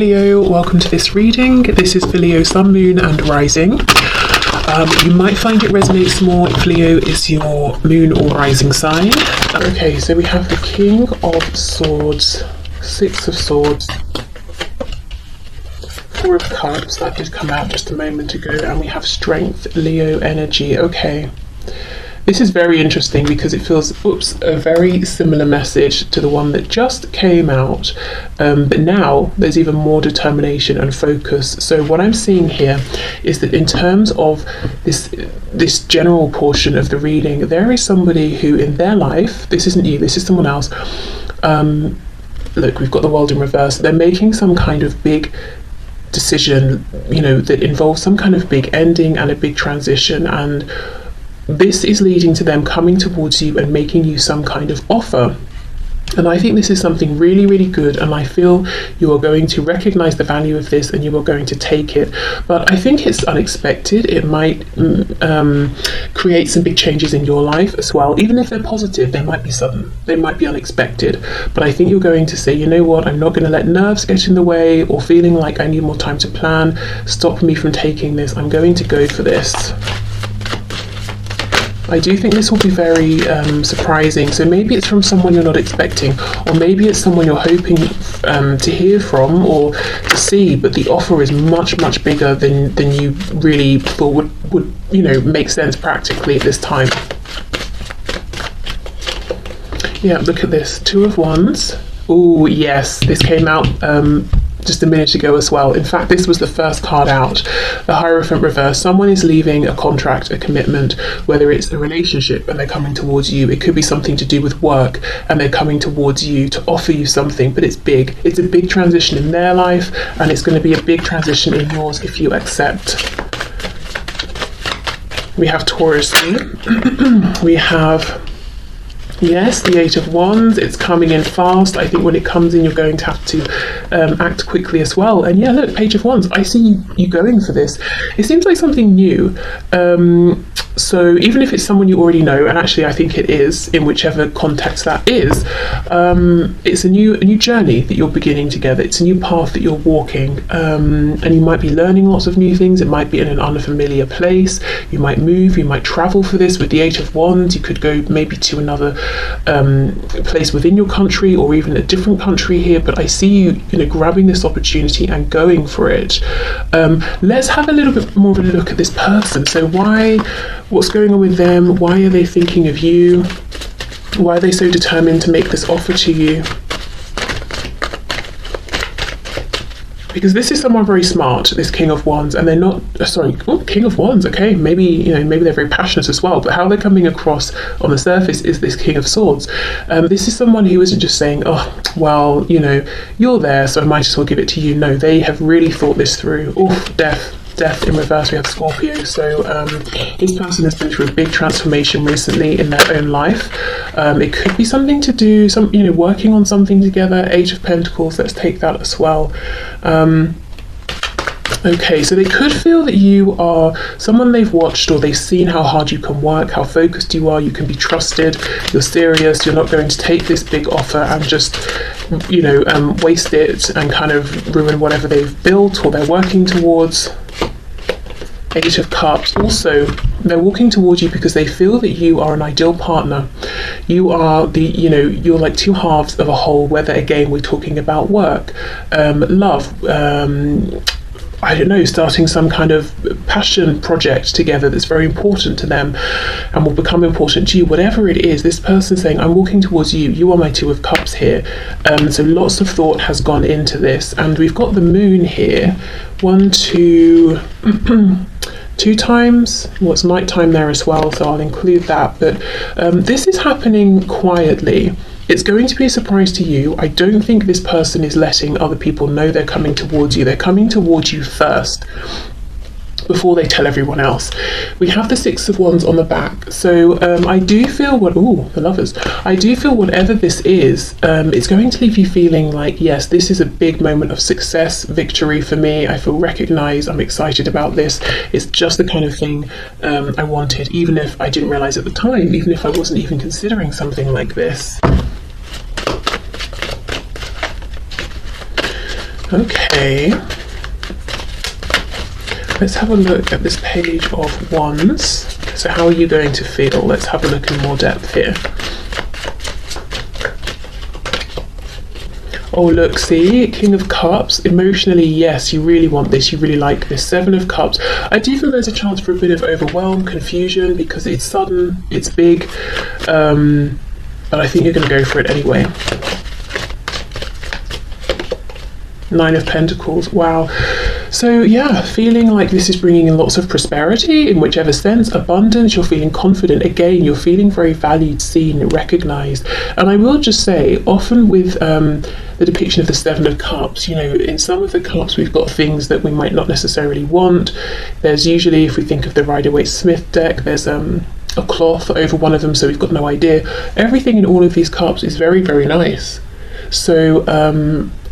Leo, welcome to this reading. This is for Leo, Sun, Moon and Rising. You might find it resonates more if Leo is your Moon or Rising sign. Okay, so we have the King of Swords, Six of Swords, Four of Cups, that did come out just a moment ago, and we have Strength, Leo energy. Okay. This is very interesting because it feels, a very similar message to the one that just came out, but now there's even more determination and focus. So what I'm seeing here is that in terms of this general portion of the reading, there is somebody who in their life, this isn't you, this is someone else, look, we've got the world in reverse, they're making some kind of big decision, that involves some kind of big ending and a big transition, and this is leading to them coming towards you and making you some kind of offer. And I think this is something really, really good, and I feel you are going to recognize the value of this and you are going to take it. But I think it's unexpected. It might create some big changes in your life as well. Even if they're positive, they might be sudden, they might be unexpected. But I think you're going to say, you know what, I'm not going to let nerves get in the way or feeling like I need more time to plan stop me from taking this. I'm going to go for this. I do think this will be very surprising. So maybe it's from someone you're not expecting, or maybe it's someone you're hoping to hear from or to see, but the offer is much, much bigger than you really thought would make sense practically at this time. Yeah, look at this. Two of Wands. Oh, yes, this came out just a minute ago as well. In fact, this was the first card out, the Hierophant reverse. Someone is leaving a contract, a commitment, whether it's a relationship and they're coming towards you. It could be something to do with work and they're coming towards you to offer you something, but it's big. It's a big transition in their life, and it's going to be a big transition in yours if you accept. We have Taurus here. We have, yes, the Eight of Wands. It's coming in fast. I think when it comes in, you're going to have to act quickly as well. And yeah, look, Page of Wands. I see you going for this. It seems like something new. So even if it's someone you already know, and actually I think it is, in whichever context that is, it's a new journey that you're beginning together. It's a new path that you're walking, and you might be learning lots of new things. It might be in an unfamiliar place. You might move, you might travel for this. With the Eight of Wands, you could go maybe to another place within your country or even a different country here, but I see you grabbing this opportunity and going for it. Let's have a little bit more of a look at this person. So what's going on with them? Why are they thinking of you? Why are they so determined to make this offer to you? Because this is someone very smart, this King of Wands, and they're not, King of Wands, okay, maybe they're very passionate as well, but how they're coming across on the surface is this King of Swords. This is someone who isn't just saying, oh, well, you're there, so I might as well give it to you. No, they have really thought this through. Oh, Death in reverse, we have Scorpio. So this person has been through a big transformation recently in their own life. It could be something to do, working on something together. Eight of Pentacles, let's take that as well. Okay, so they could feel that you are someone they've watched, or they've seen how hard you can work, how focused you are, you can be trusted, you're serious, you're not going to take this big offer and just, waste it and kind of ruin whatever they've built or they're working towards. Eight of Cups. Also, they're walking towards you because they feel that you are an ideal partner. You are you're like two halves of a whole, whether again we're talking about work, love, I don't know, starting some kind of passion project together that's very important to them and will become important to you. Whatever it is, this person's saying, I'm walking towards you. You are my Two of Cups here. So lots of thought has gone into this. And we've got the Moon here. 1, 2, 2 times. Well, it's nighttime there as well, so I'll include that. But this is happening quietly. It's going to be a surprise to you. I don't think this person is letting other people know they're coming towards you. They're coming towards you first before they tell everyone else. We have the Six of Wands on the back. So I do feel the Lovers. I do feel whatever this is, it's going to leave you feeling like, yes, this is a big moment of success, victory for me. I feel recognized. I'm excited about this. It's just the kind of thing I wanted, even if I didn't realize at the time, even if I wasn't even considering something like this. Okay. Let's have a look at this page of wands. So how are you going to feel? Let's have a look in more depth here. Oh, look, see, King of Cups. Emotionally, yes, you really want this. You really like this. Seven of Cups. I do feel there's a chance for a bit of overwhelm, confusion, because it's sudden, it's big. But I think you're going to go for it anyway. Nine of Pentacles. Wow. So yeah, feeling like this is bringing in lots of prosperity in whichever sense, abundance, you're feeling confident. Again, you're feeling very valued, seen, recognized. And I will just say, often with the depiction of the Seven of Cups, you know, in some of the cups we've got things that we might not necessarily want. There's usually, if we think of the Rider-Waite-Smith deck, there's a cloth over one of them, so we've got no idea. Everything in all of these cups is very, very nice. So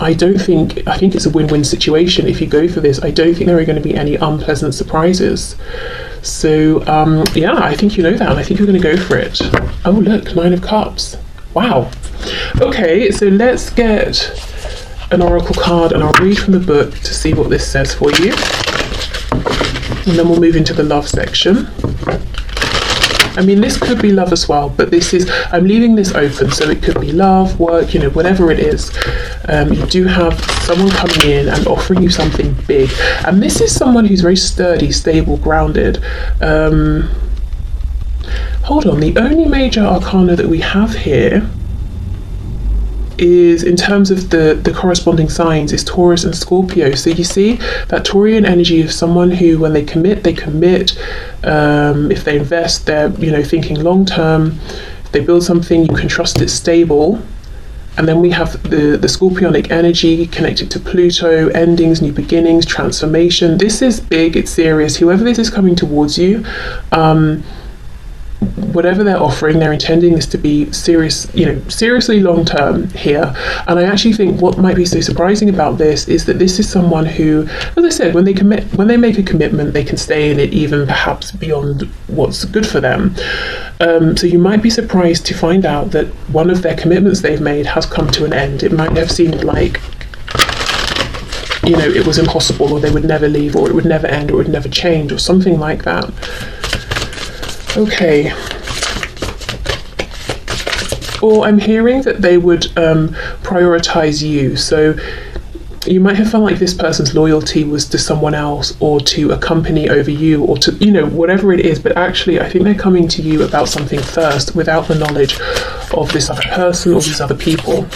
I think it's a win-win situation if you go for this. I don't think there are going to be any unpleasant surprises. So yeah, I think you know that, and I think you're going to go for it. Oh look, Nine of Cups. Wow. Okay, so let's get an oracle card and I'll read from the book to see what this says for you. And then we'll move into the love section. I mean, this could be love as well, but this is, I'm leaving this open, so it could be love, work, you know, whatever it is. You do have someone coming in and offering you something big. And this is someone who's very sturdy, stable, grounded. Hold on, the only major arcana that we have here is, in terms of the corresponding signs, is Taurus and Scorpio. So you see that Taurian energy of someone who, when they commit, they commit. If they invest, they're, you know, thinking long term. If they build something, you can trust it's stable. And then we have the Scorpionic energy connected to Pluto, endings, new beginnings, transformation. This is big, it's serious. Whoever this is coming towards you, whatever they're offering, they're intending this to be serious, you know, seriously long term here. And I actually think what might be so surprising about this is that this is someone who, as I said, when they make a commitment, they can stay in it even perhaps beyond what's good for them. So you might be surprised to find out that one of their commitments they've made has come to an end. It might have seemed like, you know, it was impossible, or they would never leave, or it would never end, or it would never change, or something like that. Okay. Or I'm hearing that they would prioritize you. So you might have felt like this person's loyalty was to someone else, or to a company over you, or to, you know, whatever it is. But actually, I think they're coming to you about something first, without the knowledge of this other person or these other people.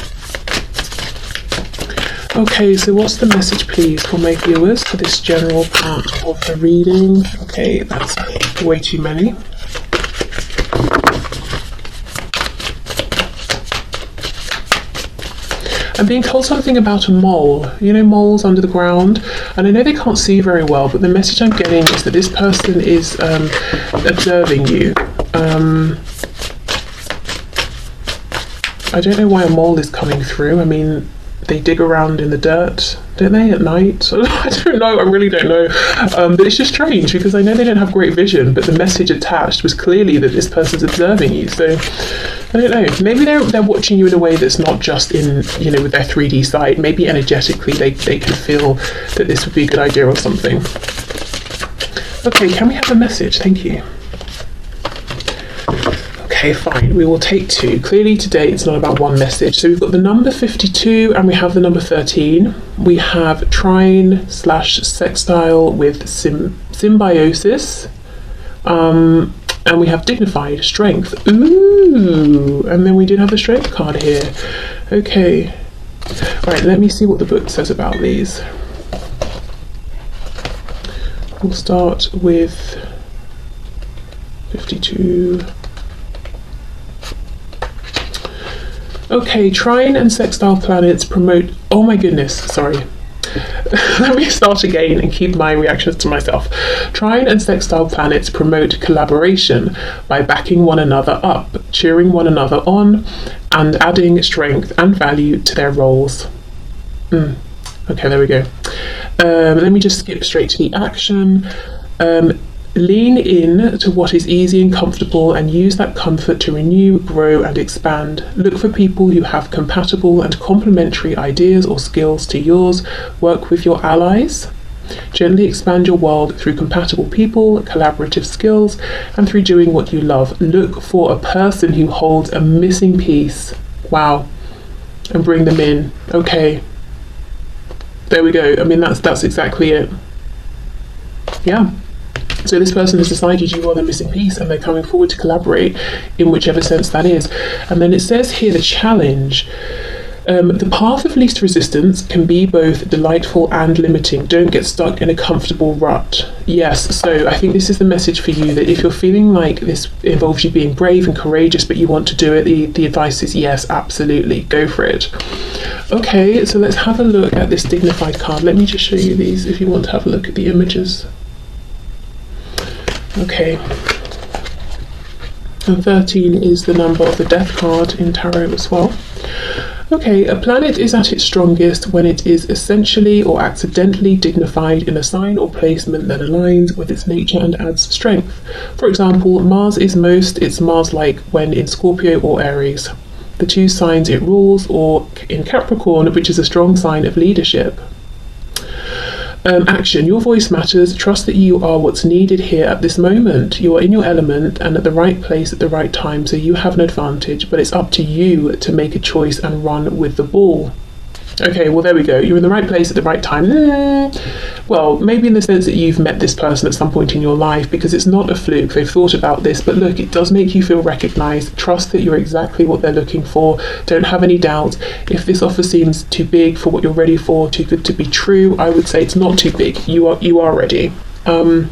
Okay, so what's the message, please, for my viewers for this general part of the reading? Okay, that's way too many. I'm being told something about a mole. You know, moles under the ground. And I know they can't see very well, but the message I'm getting is that this person is observing you. I don't know why a mole is coming through. I mean, they dig around in the dirt, don't they, at night? I don't know, I really don't know. But it's just strange, because I know they don't have great vision, but the message attached was clearly that this person's observing you. So I don't know, maybe they're watching you in a way that's not just in, you know, with their 3D side. Maybe energetically they can feel that this would be a good idea or something. Okay, can we have a message? Thank you. Okay, fine, we will take two. Clearly today it's not about one message. So we've got the number 52 and we have the number 13. We have trine / sextile with symbiosis. And we have dignified, strength. Ooh, and then we did have the strength card here. Okay. All right, let me see what the book says about these. We'll start with 52. Okay, trine and sextile planets promote, oh my goodness, sorry. Let me start again and keep my reactions to myself. Trine and sextile planets promote collaboration by backing one another up, cheering one another on, and adding strength and value to their roles. Okay, there we go. Let me just skip straight to the action. Lean in to what is easy and comfortable and use that comfort to renew, grow, and expand. Look for people who have compatible and complementary ideas or skills to yours. Work with your allies. Gently expand your world through compatible people, collaborative skills, and through doing what you love. Look for a person who holds a missing piece. Wow. And bring them in. Okay. There we go. I mean, that's exactly it. Yeah. So this person has decided you are the missing piece and they're coming forward to collaborate in whichever sense that is. And then it says here the challenge. The path of least resistance can be both delightful and limiting. Don't get stuck in a comfortable rut. Yes, so I think this is the message for you, that if you're feeling like this involves you being brave and courageous but you want to do it, the advice is yes, absolutely, go for it. Okay, so let's have a look at this dignified card. Let me just show you these if you want to have a look at the images. Okay, and 13 is the number of the death card in tarot as well. Okay, a planet is at its strongest when it is essentially or accidentally dignified in a sign or placement that aligns with its nature and adds strength. For example, Mars is it's Mars-like when in Scorpio or Aries, the two signs it rules, or in Capricorn, which is a strong sign of leadership. Action. Your voice matters. Trust that you are what's needed here at this moment. You are in your element and at the right place at the right time, so you have an advantage, but it's up to you to make a choice and run with the ball. Okay, well, there we go. You're in the right place at the right time. Well, maybe in the sense that you've met this person at some point in your life, because it's not a fluke. They've thought about this, but look, it does make you feel recognized. Trust that you're exactly what they're looking for. Don't have any doubt. If this offer seems too big for what you're ready for, too good to be true, I would say it's not too big. You are ready. And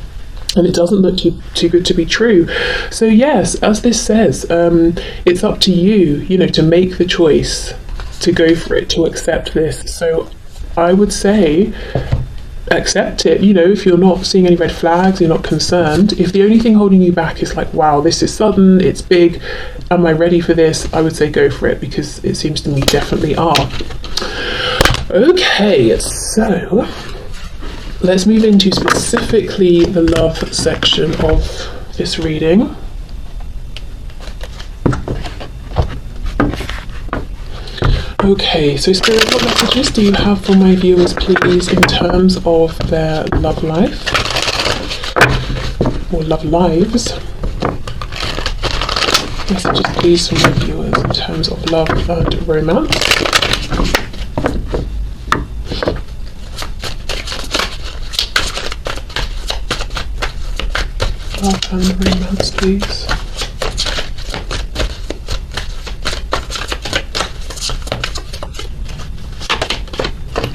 it doesn't look too good to be true. So yes, as this says, it's up to you, to make the choice, to go for it, to accept this. So I would say accept it. If you're not seeing any red flags, you're not concerned. If the only thing holding you back is like, wow, this is sudden, it's big, am I ready for this? I would say go for it, because it seems to me you definitely are. Okay, so let's move into specifically the love section of this reading. Okay, so Spirit, what messages do you have for my viewers, please, in terms of their love life or love lives? Messages, please, from my viewers in terms of love and romance. Love and romance, please.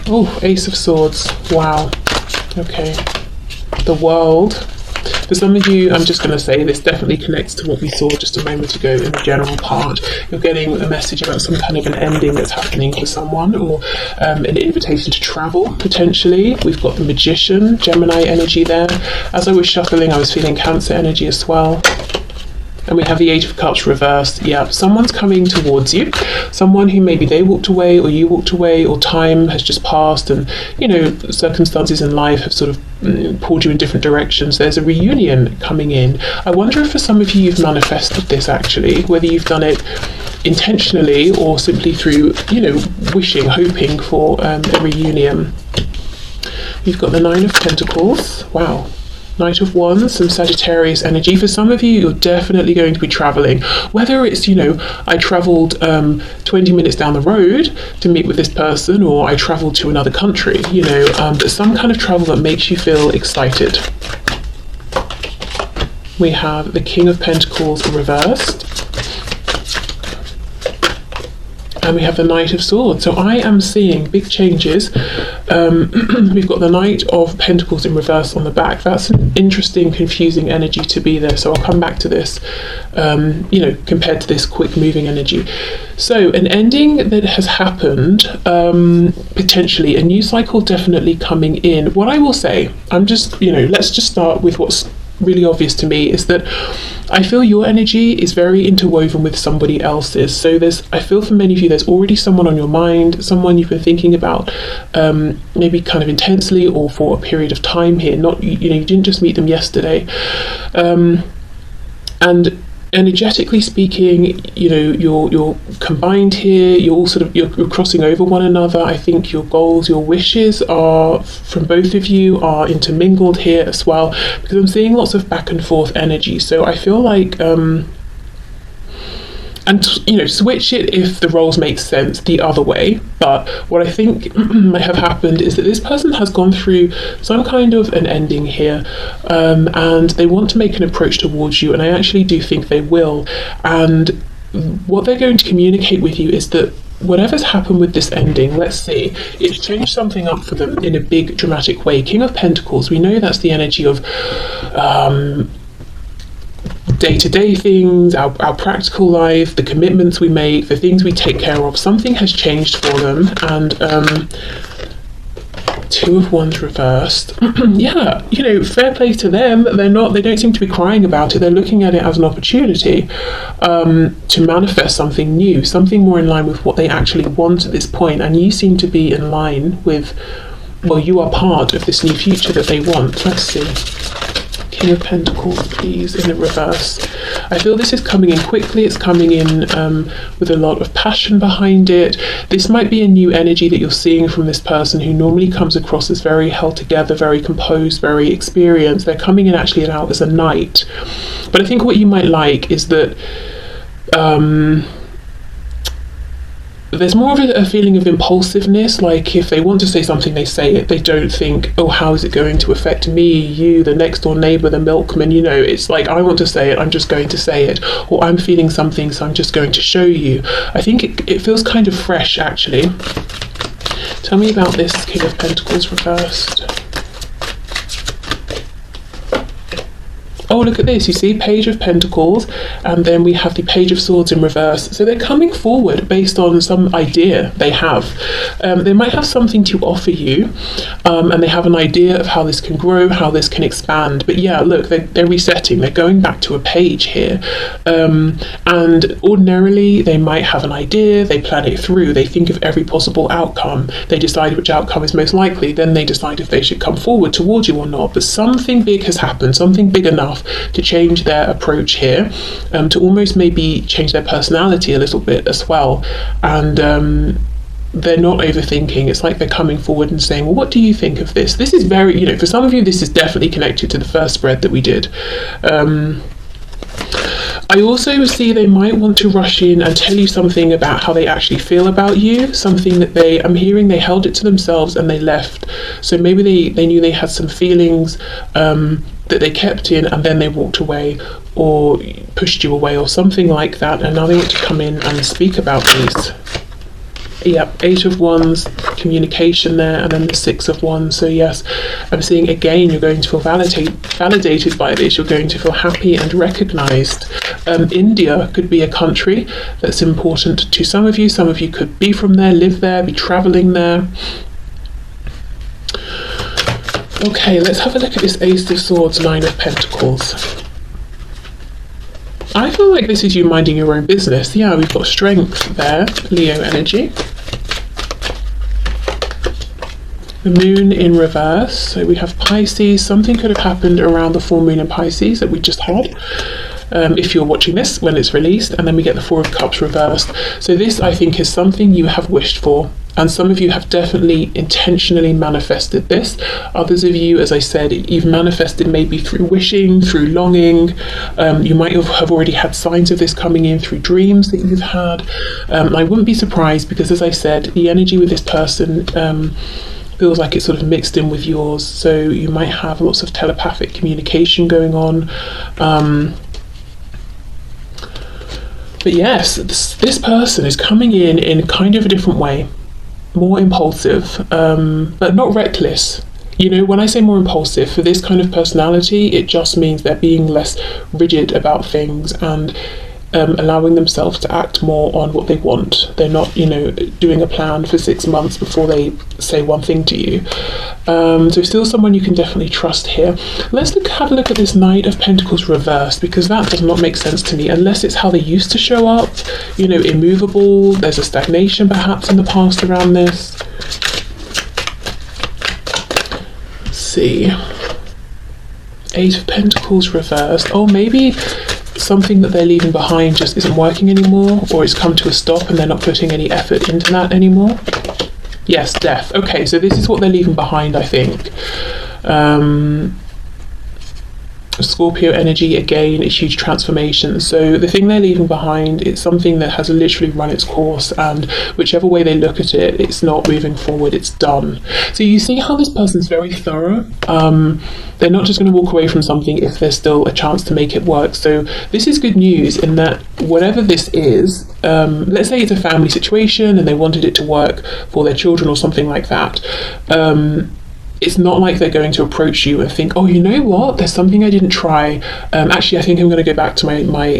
Oh, Ace of Swords. Wow. Okay. The World. For some of you, I'm just going to say this definitely connects to what we saw just a moment ago in the general part. You're getting a message about some kind of an ending that's happening for someone, or an invitation to travel, potentially. We've got the Magician, Gemini energy there. As I was shuffling, I was feeling Cancer energy as well. And we have the Eight of Cups reversed. Yeah, someone's coming towards you. Someone who maybe they walked away or you walked away, or time has just passed and, circumstances in life have sort of pulled you in different directions. There's a reunion coming in. I wonder if for some of you you've manifested this actually, whether you've done it intentionally or simply through, wishing, hoping for a reunion. You've got the Nine of Pentacles. Wow. Knight of Wands, some Sagittarius energy. For some of you, you're definitely going to be traveling. Whether it's, I traveled 20 minutes down the road to meet with this person, or I traveled to another country, but some kind of travel that makes you feel excited. We have the King of Pentacles reversed. And we have the Knight of Swords. So I am seeing big changes. We've got the Knight of Pentacles in reverse on the back. That's an interesting, confusing energy to be there. So I'll come back to this, compared to this quick moving energy. So an ending that has happened, potentially a new cycle definitely coming in. What I will say, let's just start with what's really obvious to me is that I feel your energy is very interwoven with somebody else's. So I feel for many of you, there's already someone on your mind, someone you've been thinking about, maybe kind of intensely or for a period of time here. Not, you didn't just meet them yesterday. And energetically speaking, you're combined here. You're all you're crossing over one another. I think your goals, your wishes are from both of you are intermingled here as well, because I'm seeing lots of back and forth energy. So I feel like switch it if the roles make sense the other way. But what I think might have happened is that this person has gone through some kind of an ending here, and they want to make an approach towards you, and I actually do think they will. And what they're going to communicate with you is that whatever's happened with this ending, let's see, it's changed something up for them in a big dramatic way. King of Pentacles, we know that's the energy of day-to-day things, our practical life, the commitments we make, the things we take care of. Something has changed for them. And Two of Wands reversed. Yeah, fair play to them. They don't seem to be crying about it. They're looking at it as an opportunity to manifest something new, something more in line with what they actually want at this point. And you seem to be in line with, well, you are part of this new future that they want. Let's see. King of Pentacles, please, in the reverse. I feel this is coming in quickly. It's coming in with a lot of passion behind it. This might be a new energy that you're seeing from this person who normally comes across as very held together, very composed, very experienced. They're coming in actually out as a knight. But I think what you might like is that there's more of a feeling of impulsiveness. Like if they want to say something, they say it. They don't think, oh, how is it going to affect me, you, the next door neighbour, the milkman. It's like, I want to say it, I'm just going to say it. Or I'm feeling something, so I'm just going to show you. I think it feels kind of fresh, actually. Tell me about this King of Pentacles reversed. Oh, look at this. You see, Page of Pentacles, and then we have the Page of Swords in reverse. So they're coming forward based on some idea they have. They might have something to offer you, and they have an idea of how this can grow, how this can expand. But yeah, look, they're resetting. They're going back to a page here. And ordinarily, they might have an idea. They plan it through. They think of every possible outcome. They decide which outcome is most likely. Then they decide if they should come forward towards you or not. But something big has happened, something big enough to change their approach here, to almost maybe change their personality a little bit as well. And they're not overthinking. It's like they're coming forward and saying, well, what do you think of this? This is very, for some of you, this is definitely connected to the first spread that we did. I also see they might want to rush in and tell you something about how they actually feel about you, something that I'm hearing they held it to themselves and they left. So maybe they knew they had some feelings that they kept in, and then they walked away or pushed you away or something like that, and now they want to come in and speak about these. Yep, 8 of Wands, communication there, and then the 6 of Wands. So yes, I'm seeing again, you're going to feel validated by this. You're going to feel happy and recognized. India could be a country that's important to some of you. Some of you could be from there, live there, be traveling there. Okay, let's have a look at this Ace of Swords, 9 of Pentacles. I feel like this is you minding your own business. Yeah, we've got strength there, Leo energy. The Moon in reverse. So we have Pisces. Something could have happened around the full moon in Pisces that we just had. If you're watching this when it's released, and then we get the 4 of Cups reversed. So this, I think, is something you have wished for, and some of you have definitely intentionally manifested this. Others of you, as I said, you've manifested maybe through wishing, through longing. You might have already had signs of this coming in through dreams that you've had. I wouldn't be surprised, because as I said, the energy with this person feels like it's sort of mixed in with yours. So you might have lots of telepathic communication going on. But yes, this person is coming in kind of a different way, more impulsive, but not reckless. When I say more impulsive, for this kind of personality, it just means they're being less rigid about things, and allowing themselves to act more on what they want. They're not, doing a plan for 6 months before they say one thing to you. So still someone you can definitely trust here. Let's have a look at this Knight of Pentacles reversed, because that does not make sense to me unless it's how they used to show up, immovable. There's a stagnation perhaps in the past around this. Let's see. 8 of Pentacles reversed. Oh, maybe something that they're leaving behind just isn't working anymore, or it's come to a stop and they're not putting any effort into that anymore. Yes, death. Okay, so this is what they're leaving behind, I think. Scorpio energy, again, a huge transformation. So the thing they're leaving behind, it's something that has literally run its course, and whichever way they look at it, it's not moving forward, it's done. So you see how this person's very thorough. They're not just going to walk away from something if there's still a chance to make it work. So this is good news in that whatever this is, let's say it's a family situation and they wanted it to work for their children or something like that. It's not like they're going to approach you and think, oh, you know what, there's something I didn't try. Actually, I think I'm going to go back to my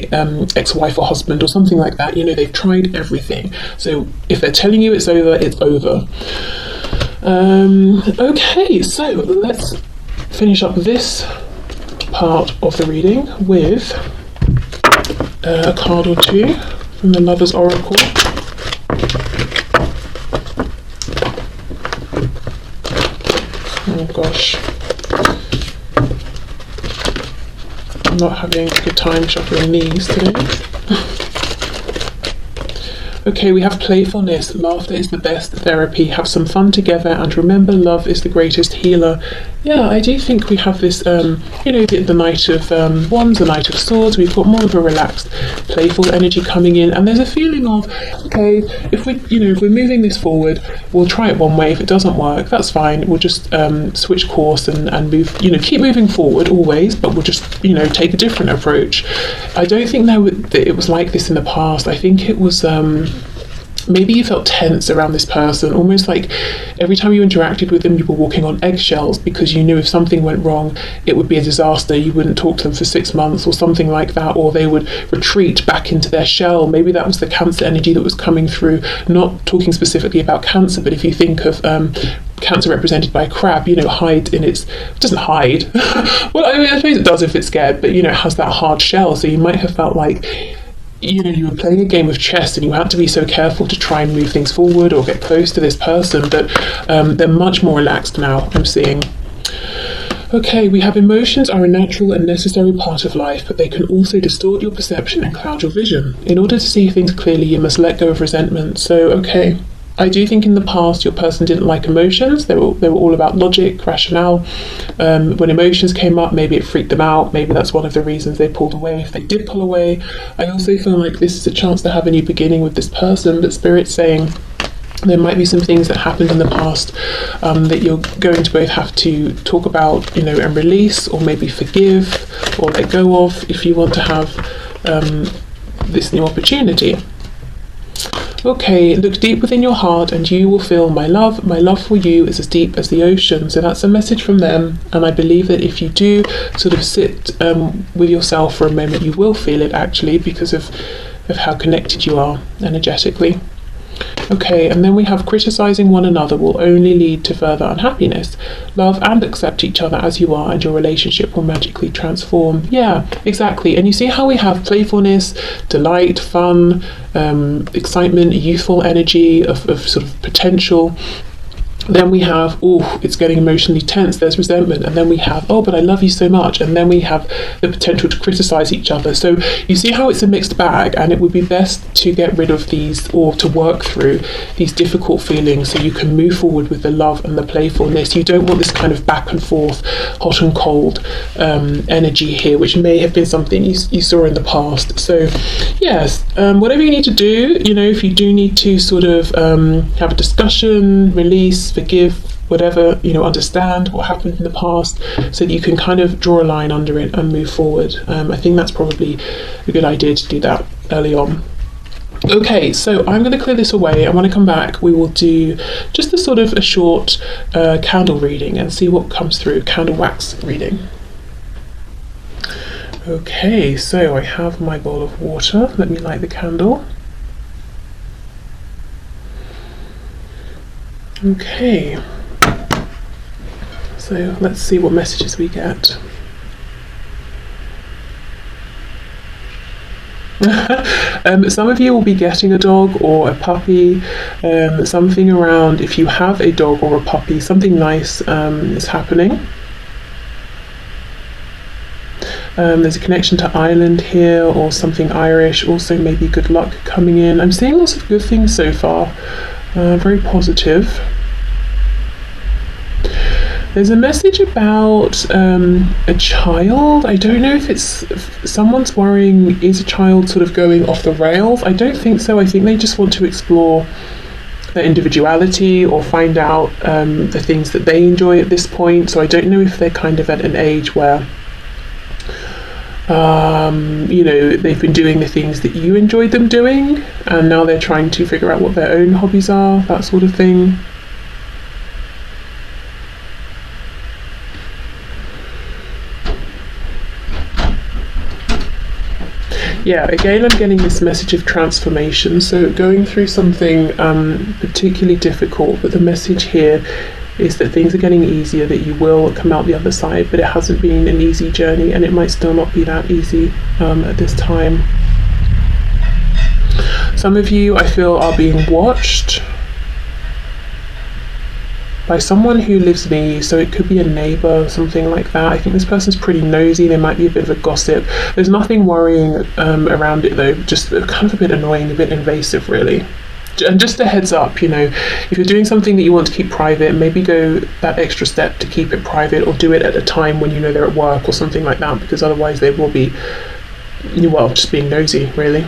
ex-wife or husband or something like that. They've tried everything. So if they're telling you it's over, it's over. Okay, so let's finish up this part of the reading with a card or two from the Lover's Oracle. Oh gosh, I'm not having a good time shuffling these today. Okay, we have playfulness. Laughter is the best therapy. Have some fun together, and remember, love is the greatest healer. Yeah, I do think we have this, the Knight of Wands, the Knight of Swords. We've got more of a relaxed, playful energy coming in, and there's a feeling of, okay, if we're moving this forward, we'll try it one way. If it doesn't work, that's fine. We'll just switch course and move. Keep moving forward always, but we'll just take a different approach. I don't think that it was like this in the past. I think it was. Maybe you felt tense around this person, almost like every time you interacted with them you were walking on eggshells, because you knew if something went wrong it would be a disaster. You wouldn't talk to them for 6 months or something like that, or they would retreat back into their shell. Maybe that was the Cancer energy that was coming through. Not talking specifically about Cancer, but if you think of Cancer represented by a crab, hides in its... It doesn't hide. Well, I suppose it does if it's scared, but it has that hard shell, so you might have felt like you were playing a game of chess and you had to be so careful to try and move things forward or get close to this person, but they're much more relaxed now, I'm seeing. Okay, we have emotions are a natural and necessary part of life, but they can also distort your perception and cloud your vision. In order to see things clearly, you must let go of resentment. So, okay, I do think in the past your person didn't like emotions. They were all about logic, rationale. When emotions came up, maybe it freaked them out. Maybe that's one of the reasons they pulled away, if they did pull away. I also feel like this is a chance to have a new beginning with this person, but Spirit's saying there might be some things that happened in the past that you're going to both have to talk about, and release, or maybe forgive or let go of if you want to have this new opportunity. Okay, look deep within your heart and you will feel my love. My love for you is as deep as the ocean. So that's a message from them, and I believe that if you do sort of sit with yourself for a moment, you will feel it actually, because of how connected you are energetically. Okay, and then we have criticizing one another will only lead to further unhappiness. Love and accept each other as you are and your relationship will magically transform. Yeah, exactly. And you see how we have playfulness, delight, fun, excitement, youthful energy of sort of potential. Then we have, oh, it's getting emotionally tense, there's resentment. And then we have, oh, but I love you so much. And then we have the potential to criticize each other. So you see how it's a mixed bag, and it would be best to get rid of these, or to work through these difficult feelings so you can move forward with the love and the playfulness. You don't want this kind of back and forth, hot and cold energy here, which may have been something you saw in the past. So yes, whatever you need to do, if you do need to sort of have a discussion, release, forgive, whatever, understand what happened in the past so that you can kind of draw a line under it and move forward. I think that's probably a good idea to do that early on. Okay, so I'm going to clear this away, and when I come back we will do just a sort of a short candle reading and see what comes through, candle wax reading. Okay, so I have my bowl of water. Let me light the candle. Okay, so let's see what messages we get. Some of you will be getting a dog or a puppy, something around, if you have a dog or a puppy, something nice is happening. There's a connection to Ireland here or something Irish, also maybe good luck coming in. I'm seeing lots of good things so far, very positive. There's a message about a child. I don't know if someone's worrying, is a child sort of going off the rails? I don't think so. I think they just want to explore their individuality or find out the things that they enjoy at this point. So I don't know if they're kind of at an age where they've been doing the things that you enjoyed them doing, and now they're trying to figure out what their own hobbies are, that sort of thing. Yeah, again, I'm getting this message of transformation. So going through something particularly difficult, but the message here is that things are getting easier, that you will come out the other side, but it hasn't been an easy journey, and it might still not be that easy at this time. Some of you, I feel, are being watched by someone who lives near you, so it could be a neighbour, something like that. I think this person's pretty nosy, they might be a bit of a gossip. There's nothing worrying around it though, just kind of a bit annoying, a bit invasive really. And just a heads up, if you're doing something that you want to keep private, maybe go that extra step to keep it private, or do it at a time when you know they're at work or something like that, because otherwise they will be, just being nosy really.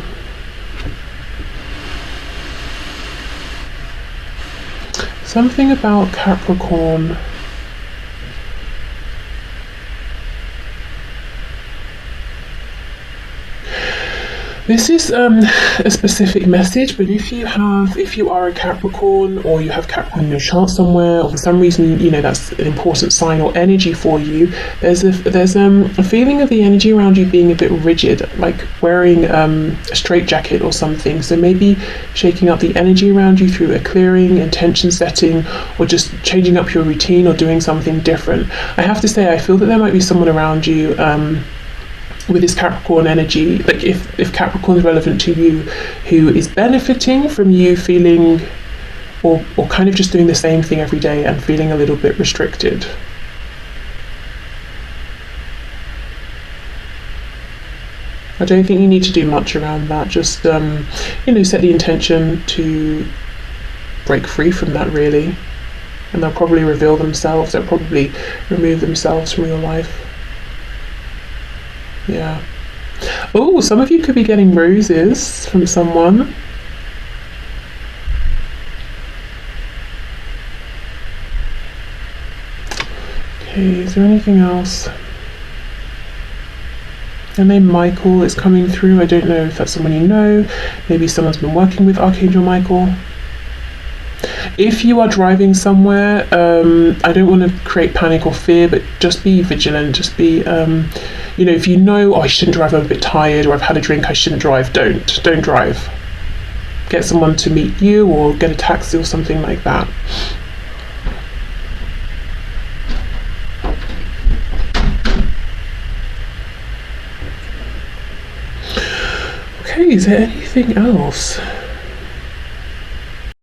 Something about Capricorn. This is a specific message, but if you are a Capricorn, or you have Capricorn in your chart somewhere, or for some reason that's an important sign or energy for you, there's a feeling of the energy around you being a bit rigid, like wearing a straitjacket or something. So maybe shaking up the energy around you through a clearing, intention setting, or just changing up your routine or doing something different. I have to say, I feel that there might be someone around you with this Capricorn energy, like if Capricorn is relevant to you, who is benefiting from you feeling or kind of just doing the same thing every day and feeling a little bit restricted. I don't think you need to do much around that, just set the intention to break free from that really, and they'll probably reveal themselves, they'll probably remove themselves from your life. Yeah. Oh, some of you could be getting roses from someone. Okay, is there anything else? The name Michael is coming through. I don't know if that's someone you know. Maybe someone's been working with Archangel Michael. If you are driving somewhere, I don't want to create panic or fear, but just be vigilant. Just be, if you know, I shouldn't drive, I'm a bit tired, or I've had a drink, I shouldn't drive, don't drive. Get someone to meet you, or get a taxi or something like that. Okay, is there anything else?